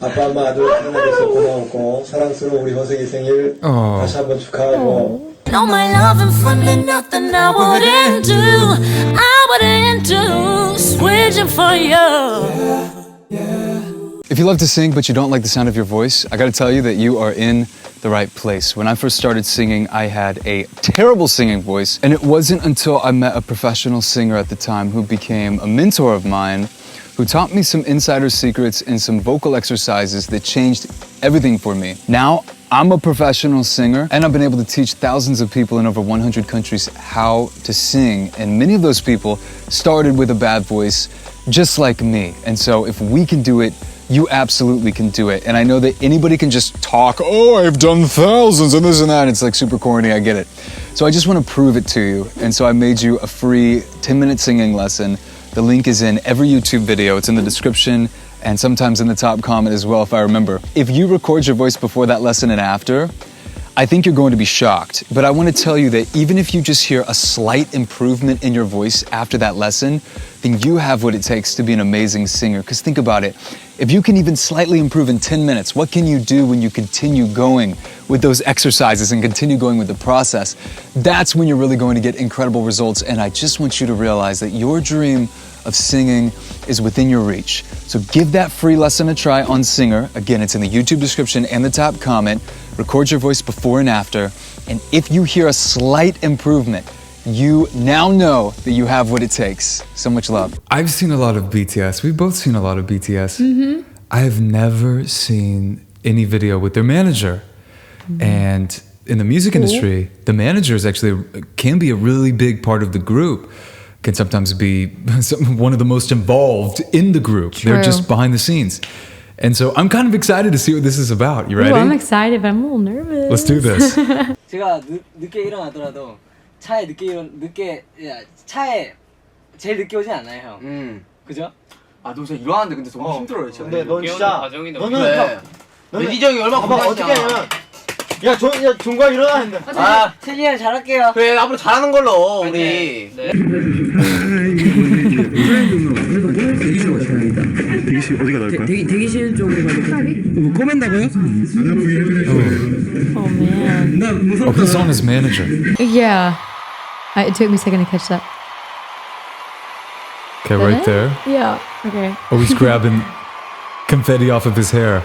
아빠 엄마 아들 하나돼서 고마웠고 사랑스러운 우리 호석이 생일 다시 한번 축하하고. No, my loving fun and nothing I wouldn't do. I wouldn't do switching for you. If you love to sing but you don't like the sound of your voice, I gotta tell you that you are in the right place. When I first started singing, I had a terrible singing voice, and it wasn't until I met a professional singer at the time who became a mentor of mine, who taught me some insider secrets and some vocal exercises that changed everything for me. Now, I'm a professional singer, and I've been able to teach thousands of people in over 100 countries how to sing, and many of those people started with a bad voice, just like me. And so if we can do it, you absolutely can do it. And I know that anybody can just talk, oh, I've done thousands and this and that. It's like super corny, I get it. So I just want to prove it to you. And so I made you a free 10-minute singing lesson. The link is in every YouTube video. It's in the description and sometimes in the top comment as well, if I remember. If you record your voice before that lesson and after, I think you're going to be shocked. But I want to tell you that even if you just hear a slight improvement in your voice after that lesson, then you have what it takes to be an amazing singer. Because think about it. If you can even slightly improve in 10 minutes, what can you do when you continue going with those exercises and continue going with the process? That's when you're really going to get incredible results. And I just want you to realize that your dream of singing is within your reach. So give that free lesson a try on Singer. Again, it's in the YouTube description and the top comment. Record your voice before and after. And if you hear a slight improvement, you now know that you have what it takes. So much love. I've seen a lot of BTS. We've both seen a lot of BTS. I have never seen any video with their manager. And in the music industry, the managers actually can be a really big part of the group. Can sometimes be one of the most involved in the group. True. They're just behind the scenes. And so I'm kind of excited to see what this is about. You ready? Ooh, I'm excited, but I'm a little nervous. Let's do this. 제가 늦게 일어나더라도 차에 차에 제일 늦게 오진 않아요, 형. 그죠? 아, 너 진짜 일어나는데 근데 너무 힘들어요, 진짜. 근데 넌 진짜 너는 매니저 형이 얼마나 봐봐 어떻게 하냐면 야 종과 일어나는데 아, 세진이 형 잘할게요. 그래, 앞으로 잘하는 걸로 우리. 네. 대기실 어디가 나을까요? 대기실 쪽으로 가볼까요? 꼬맨다고요? Oh man. Oh, he's on his manager. Yeah. It took me a second to catch that. Okay, right there. Yeah. Okay. Oh, he's grabbing confetti off of his hair.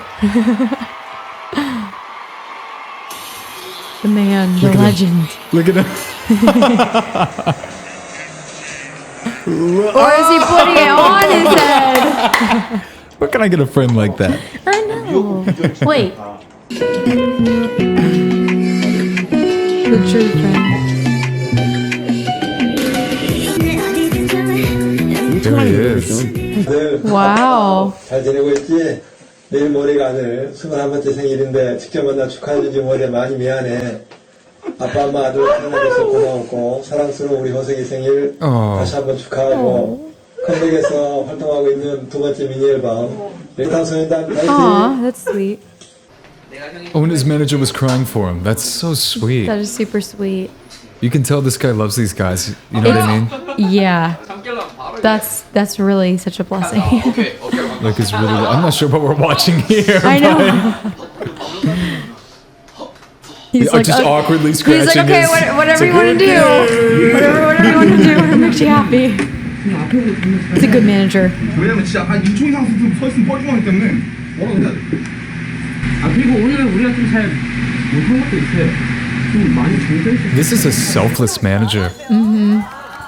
The man, the legend. Look at him. Or is he putting it on his head? Where can I get a friend like that? I know. Wait. The true friend. There he is. Wow. 잘 지내고 있지? 내일 모레가 아들 21번째 생일인데 직접 만나 축하해주지 못해 많이 미안해. 아빠 엄마 아들 하나돼서 고마웠고 사랑스러운 우리 호석이 생일 다시 한번 축하하고 컴백에서 활동하고 있는 두 번째 미니 앨범 방송인단 파이팅. Aw, that's sweet. Oh, and his manager was crying for him. That's so sweet. That is super sweet. You can tell this guy loves these guys. You know what I mean? Yeah. That's really such a blessing. Like it's really. I'm not sure what we're watching here. I know. He's like just awkwardly scratching. He's like, okay, his, whatever you want to do, whatever you want to do, whatever makes you happy. He's a good manager. 왜냐면 진짜 한 2초 이상 서 있으면 뻘쭘하기 때문에 뭐라고 해야 돼? 아 그리고 오늘 우리가 좀 잘 못한 것도 있어요. 좀 많이 정져 있어요. This is a selfless manager.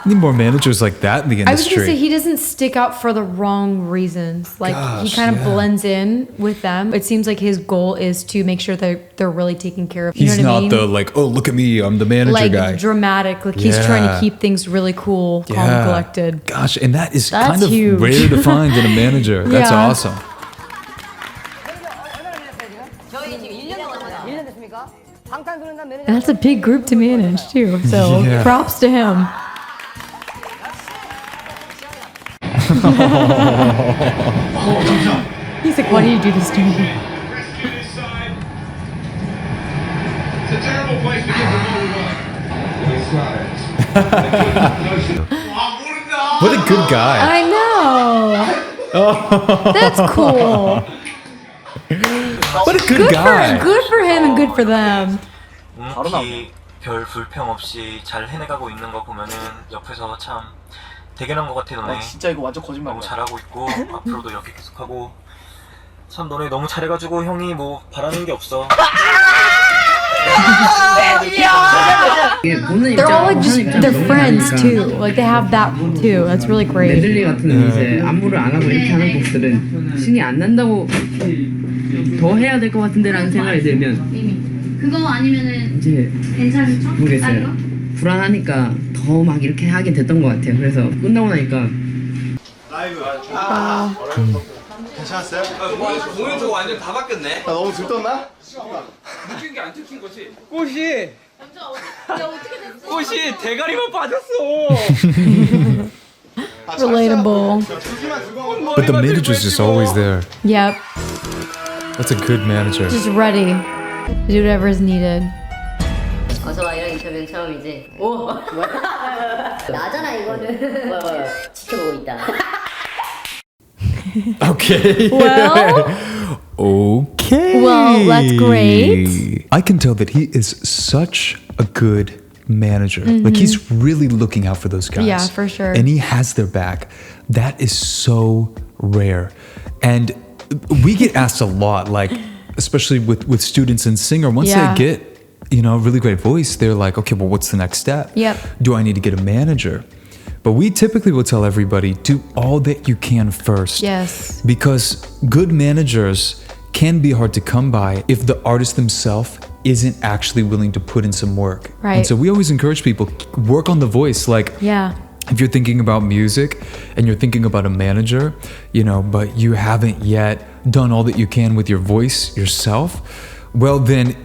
Need more managers like that in the I was industry. gonna say he doesn't stick out for the wrong reasons. Like he Gosh, kind of yeah. blends in with them. It seems like his goal is to make sure that they're really taken care of. You He's know what not I mean? the like, oh look at me, I'm the manager like guy. dramatic. Like he's trying to keep things really cool, calm, and collected. Gosh, and that is That's kind of huge. rare to find in a manager. That's Yeah. awesome. And that's a big group to manage too. So Yeah. props to him. He's like, why do you do this to me? It's a terrible place to give the What a good guy. I know. That's cool. What a good guy. Good for him and good for them. 별 불평 없이 잘 해내가고 있는 거 보면은 옆에서 참 대견한 것 같아 너네. 진짜 이거 완전 거짓말이야. 너무 잘하고 있고 앞으로도 이렇게 계속하고 참 너네 너무 잘해가지고 형이 뭐 바라는 게 없어. They're all like just they're friends too. Like they have that too. That's really great. 메들리 같은 이제 안무를 안 하고 이렇게 하는 곡들은 신이 안 난다고 더 해야 될 것 같은데라는 생각이 들면 그거 아니면은 이제 괜찮은 척? 모르겠어요. 불안하니까 더 막 이렇게 하게 됐던 것 같아요. 그래서 끝나고 나니까 라이브. 괜찮았어요? 공연 저거 완전 다 바뀌었네. 나 너무 들떴나? 느낀 게 안 들킨 거지. 꽃이 대가리만 빠졌어. Relatable. But the manager's just always there. Yep. That's a good manager. Just ready to do whatever is needed. 어서와 이런 인터뷰는 처음이지. 오 뭐야? 나잖아 이거는. 뭐야 지켜보고 있다. Okay. Well. Okay. Well, that's great. I can tell that he is such a good manager. Like he's really looking out for those guys. Yeah, for sure. And he has their back. That is so rare. And we get asked a lot, like, especially with students in singer, once Yeah. they get, you know, a really great voice, they're like, okay, well, what's the next step? Yep. Do I need to get a manager? But we typically will tell everybody, do all that you can first. Yes. Because good managers can be hard to come by if the artist themselves isn't actually willing to put in some work. Right. And so we always encourage people, work on the voice. Like, Yeah. if you're thinking about music and you're thinking about a manager, you know, but you haven't yet done all that you can with your voice yourself, well then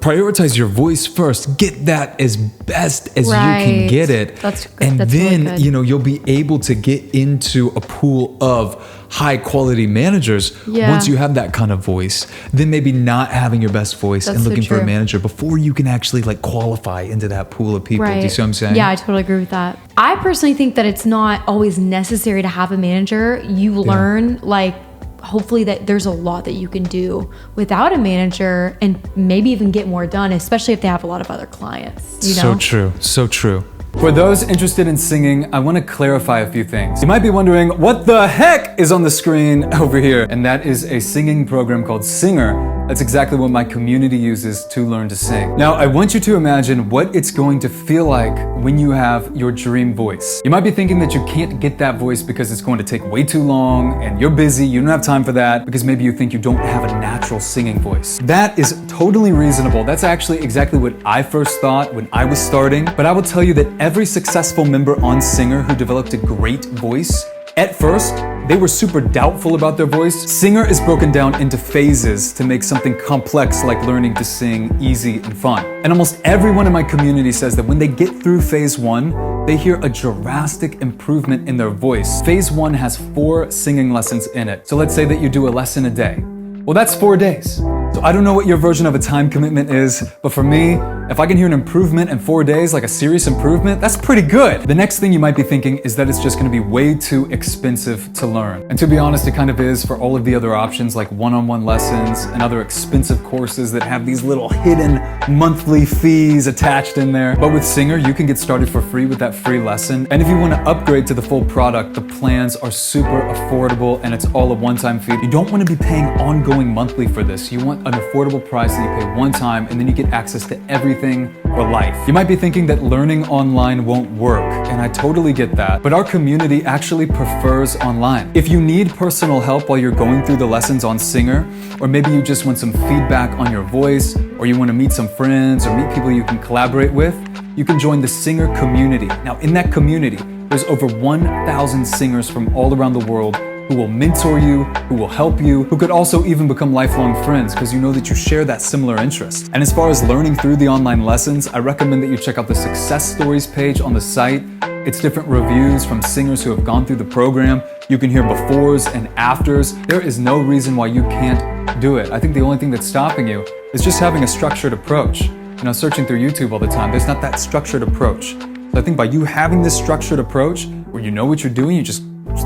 prioritize your voice first. Get that as best as you can Right. get it. That's and really then, good. you know, you'll be able to get into a pool of high quality managers Yeah. once you have that kind of voice. Then maybe not having your best voice That's and so looking for a true. manager before you can actually like qualify into that pool of people. Do you see what I'm saying? Yeah, I totally agree with that. I personally think that it's not always necessary to have a manager. You learn, like, hopefully that there's a lot that you can do without a manager and maybe even get more done, especially if they have a lot of other clients. You know? So true, so true. For those interested in singing, I want to clarify a few things. You might be wondering, what the heck is on the screen over here? And that is a singing program called Singer. That's exactly what my community uses to learn to sing. Now, I want you to imagine what it's going to feel like when you have your dream voice. You might be thinking that you can't get that voice because it's going to take way too long and you're busy, you don't have time for that, because maybe you think you don't have a natural singing voice. That is totally reasonable. That's actually exactly what I first thought when I was starting. But I will tell you that every successful member on Singer who developed a great voice, at first, they were super doubtful about their voice. Singer is broken down into phases to make something complex like learning to sing easy and fun. And almost everyone in my community says that when they get through phase 1, they hear a drastic improvement in their voice. Phase 1 has 4 singing lessons in it. So let's say that you do a lesson a day. Well, that's 4 days. So I don't know what your version of a time commitment is, but for me, if I can hear an improvement in 4 days, like a serious improvement, that's pretty good. The next thing you might be thinking is that it's just gonna be way too expensive to learn. And to be honest, it kind of is for all of the other options like one-on-one lessons and other expensive courses that have these little hidden monthly fees attached in there. But with Singer, you can get started for free with that free lesson. And if you wanna upgrade to the full product, the plans are super affordable and it's all a one-time fee. You don't wanna be paying ongoing monthly for this. You want an affordable price that you pay one time and then you get access to everything for life. You might be thinking that learning online won't work, and I totally get that, but our community actually prefers online. If you need personal help while you're going through the lessons on Singer, or maybe you just want some feedback on your voice, or you want to meet some friends or meet people you can collaborate with, you can join the Singer community. Now, in that community, there's over 1,000 singers from all around the world who will mentor you, who will help you, who could also even become lifelong friends because you know that you share that similar interest. And as far as learning through the online lessons, I recommend that you check out the success stories page on the site. It's different reviews from singers who have gone through the program. You can hear befores and afters. There is no reason why you can't do it. I think the only thing that's stopping you is just having a structured approach. You know, searching through YouTube all the time, there's not that structured approach. So I think by you having this structured approach, where you know what you're doing, you just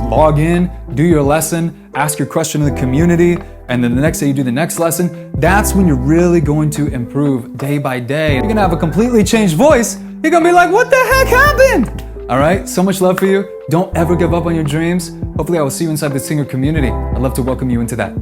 log in, do your lesson, ask your question in the community, And then the next day you do the next lesson. That's when you're really going to improve day by day. You're gonna have a completely changed voice. You're gonna be like, what the heck happened? All right, so much love for you. Don't ever give up on your dreams. Hopefully I will see you inside the singer community. I'd love to welcome you into that.